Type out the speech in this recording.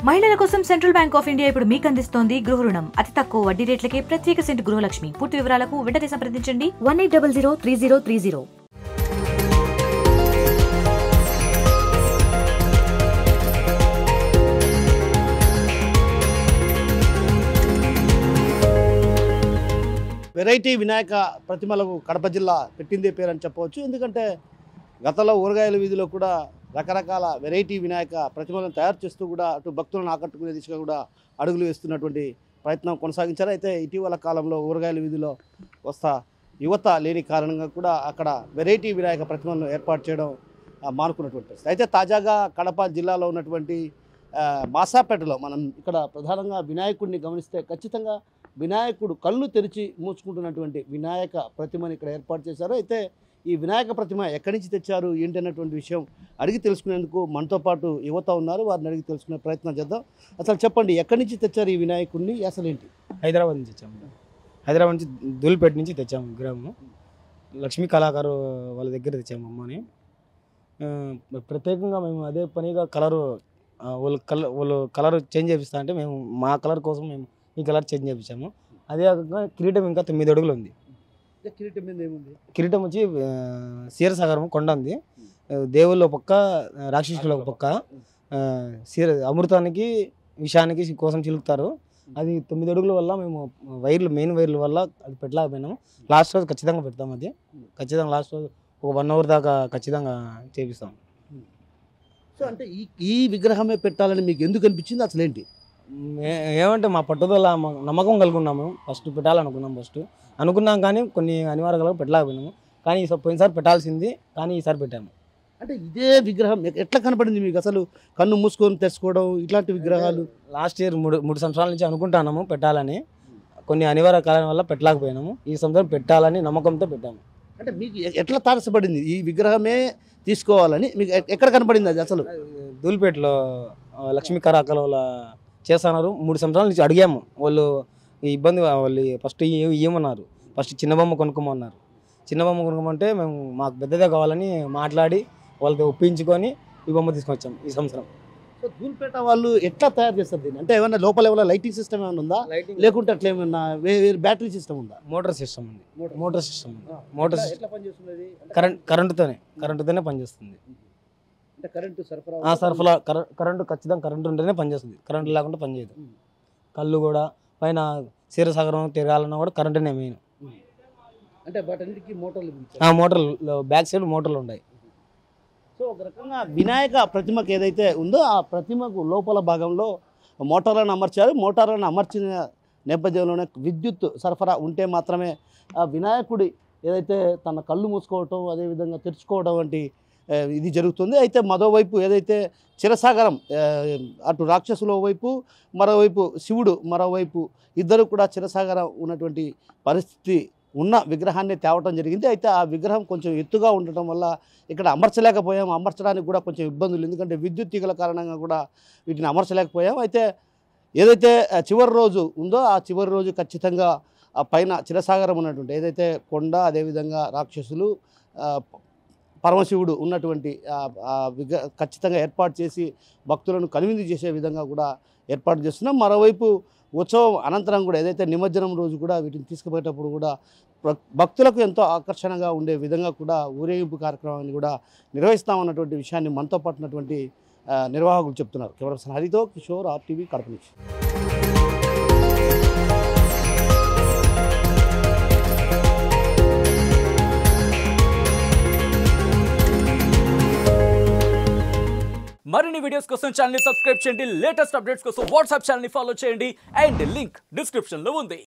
మహిళల కోసం central bank of India ఇప్పుడు మీకు అందిస్తోంది గృహ రుణం. అతి తక్కువ వడ్డీ రేట్లకే ప్రత్యేక సెంటు గృహలక్ష్మి. పూర్తి వివరాలకు వెంటనే సంప్రదించండి 18003030. వెరైటీ వినాయక ప్రతిమలకు కడప జిల్లా పెట్టిందే పేరని చెప్పవచ్చు. ఎందుకంటే గతంలో ఊరగాయల వీధిలో కూడా రకరకాల వెరైటీ వినాయక ప్రతిమలను తయారు చేస్తూ కూడా అటు భక్తులను ఆకట్టుకునే దిశగా కూడా అడుగులు వేస్తున్నటువంటి ప్రయత్నం కొనసాగించారు. అయితే ఇటీవల కాలంలో ఊరగాయల వీధిలో యువత లేని కారణంగా కూడా అక్కడ వెరైటీ వినాయక ప్రతిమలను ఏర్పాటు చేయడం మానుకున్నటువంటి పరిస్థితి. అయితే తాజాగా కడప జిల్లాలో ఉన్నటువంటి మాసాపేటలో మనం ఇక్కడ ప్రధానంగా వినాయకుడిని గమనిస్తే ఖచ్చితంగా వినాయకుడు కళ్ళు తెరిచి మూసుకుంటున్నటువంటి వినాయక ప్రతిమని ఇక్కడ ఏర్పాటు చేశారు. అయితే ఈ వినాయక ప్రతిమ ఎక్కడి నుంచి తెచ్చారు ఏంటి అన్నటువంటి విషయం అడిగి తెలుసుకునేందుకు మనతో పాటు యువత ఉన్నారు. వారిని అడిగి తెలుసుకునే ప్రయత్నం చేద్దాం. అసలు చెప్పండి, ఎక్కడి నుంచి తెచ్చారు ఈ వినాయకుడిని, అసలు ఏంటి? హైదరాబాద్ నుంచి తెచ్చాము. హైదరాబాద్ నుంచి దూల్పేట నుంచి తెచ్చాము. విగ్రహము లక్ష్మీ కళాకారు వాళ్ళ దగ్గర తెచ్చాము అమ్మని. ప్రత్యేకంగా మేము అదే పనిగా వాళ్ళు కలర్ చేంజ్ చేపిస్తా అంటే మేము మా కలర్ కోసం మేము ఈ కలర్ చేంజ్ చేయించాము. అదే కాకుండా కిరీటం ఇంకా 9 అడుగులు ఉంది. కిరీటం వచ్చి క్షీరసాగరం కొండ ఉంది. దేవుళ్ళ పక్క, రాక్షసుల పక్క అమృతానికి విషయానికి కోసం చిలుకుతారు. అది 9 అడుగుల వల్ల మేము మెయిన్ వైర్ల వల్ల అది పెట్టలేకపోయినాము. లాస్ట్ రోజు ఖచ్చితంగా పెడతాం. అది ఖచ్చితంగా లాస్ట్ రోజు ఒక 1 అవర్ దాకా ఖచ్చితంగా చేపిస్తాం. సో అంటే ఈ విగ్రహమే పెట్టాలని మీకు ఎందుకు అనిపించింది, అసలు ఏంటి? ఏమంటే మా పట్టుదల నమ్మకం కలుగున్నాము. ఫస్ట్ అనుకున్నాం కానీ కొన్ని అనివార్యాలుగా పెట్టలేకపోయినాము. కానీ పోయినసారి పెట్టాల్సింది, కానీ ఈసారి పెట్టాము. అంటే ఇదే విగ్రహం ఎట్లా కనపడింది మీకు? అసలు కన్ను మూసుకొని తెచ్చుకోవడం ఇట్లాంటి విగ్రహాలు లాస్ట్ ఇయర్ 3 సంవత్సరాల నుంచి అనుకుంటున్నాము పెట్టాలని. కొన్ని అనివార్య కారణాల వల్ల పెట్టలేకపోయినాము. ఈ సంవత్సరం పెట్టాలని నమ్మకంతో పెట్టాము. అంటే మీకు ఎట్లా తారసపడింది ఈ విగ్రహమే తీసుకోవాలని? మీకు ఎక్కడ కనపడింది అది? అసలు దూల్పేటలో లక్ష్మీ కళాకారు వాళ్ళ చేస్తున్నారు. 3 సంవత్సరాల నుంచి అడిగాము. వాళ్ళు ఇబ్బంది, వాళ్ళు ఫస్ట్ ఇవ్వమన్నారు. ఫస్ట్ చిన్న బొమ్మ కొనుక్కోమన్నారు. చిన్న బొమ్మ కొనుక్కోమంటే మేము మాకు పెద్దదే కావాలని మాట్లాడి వాళ్ళకి ఒప్పించుకొని ఈ బొమ్మ తీసుకొచ్చాము ఈ సంవత్సరం. సో దూల్పేట వాళ్ళు ఎట్లా తయారు చేస్తారు దీన్ని? అంటే ఏమన్నా లోపల ఏమైనా లైటింగ్ సిస్టమ్ ఏమైనా ఉందా, లేకుంటే అట్లా ఏమన్నా వేరే బ్యాటరీ సిస్టమ్ ఉందా? మోటార్ సిస్టమ్ ఉంది. మోటార్ ఎట్లా పనిచేస్తుంది? కరెంటుతోనే పనిచేస్తుంది. అంటే కరెంటు కరెంటు ఖచ్చితంగా కరెంటు ఉంటేనే పనిచేస్తుంది. కరెంటు లేకుండా పనిచేయదు. కళ్ళు కూడా పైన క్షీరసాగరం తిరగాలన్నా కూడా కరెంటునే మెయిన్. అంటే వాటన్నిటికీ మోటార్లు బ్యాక్ సైడ్ మోటార్లు ఉన్నాయి. సో ఒక రకంగా వినాయక ప్రతిమకు ఏదైతే ఉందో ఆ ప్రతిమకు లోపల భాగంలో మోటార్లను అమర్చారు. మోటార్లను అమర్చిన నేపథ్యంలోనే విద్యుత్ సరఫరా ఉంటే మాత్రమే ఆ వినాయకుడి ఏదైతే తన కళ్ళు మూసుకోవటం అదేవిధంగా తెరుచుకోవడం వంటి ఇది జరుగుతుంది. అయితే మరోవైపు ఏదైతే క్షీరసాగరం అటు రాక్షసుల వైపు, మరోవైపు శివుడు, మరోవైపు ఇద్దరు కూడా క్షీరసాగరం ఉన్నటువంటి పరిస్థితి ఉన్న విగ్రహాన్ని తేవటం జరిగింది. అయితే ఆ విగ్రహం కొంచెం ఎత్తుగా ఉండటం వల్ల ఇక్కడ అమర్చలేకపోయాం. అమర్చడానికి కూడా కొంచెం ఇబ్బందులు, ఎందుకంటే విద్యుత్ తీగల కారణంగా కూడా వీటిని అమర్చలేకపోయాం. అయితే ఏదైతే చివరి రోజు ఉందో ఆ చివరి రోజు ఖచ్చితంగా ఆ పైన క్షీరసాగరం ఉన్నటువంటి ఏదైతే కొండ, అదేవిధంగా రాక్షసులు, పరమశివుడు ఉన్నటువంటి ఖచ్చితంగా ఏర్పాటు చేసి భక్తులను కనువిందు చేసే విధంగా కూడా ఏర్పాటు చేస్తున్నాం. మరోవైపు ఉత్సవం అనంతరం కూడా ఏదైతే నిమజ్జనం రోజు కూడా వీటిని తీసుకుపోయేటప్పుడు కూడా భక్తులకు ఎంతో ఆకర్షణగా ఉండే విధంగా కూడా ఊరేగింపు కార్యక్రమాన్ని కూడా నిర్వహిస్తామన్నటువంటి విషయాన్ని మనతో పాటున్నటువంటి నిర్వాహకులు చెప్తున్నారు. కెమెరా పర్సన్ హరితో కిషోర్, RTV, కడప నుంచి. మరిన్ని వీడియోస్ కోసం ఛానల్ ని సబ్స్క్రైబ్ చేయండి. లేటెస్ట్ అప్డేట్స్ కోసం వాట్సాప్ ఛానల్ ని ఫాలో చేయండి. అండ్ లింక్ డిస్క్రిప్షన్ లో ఉంది.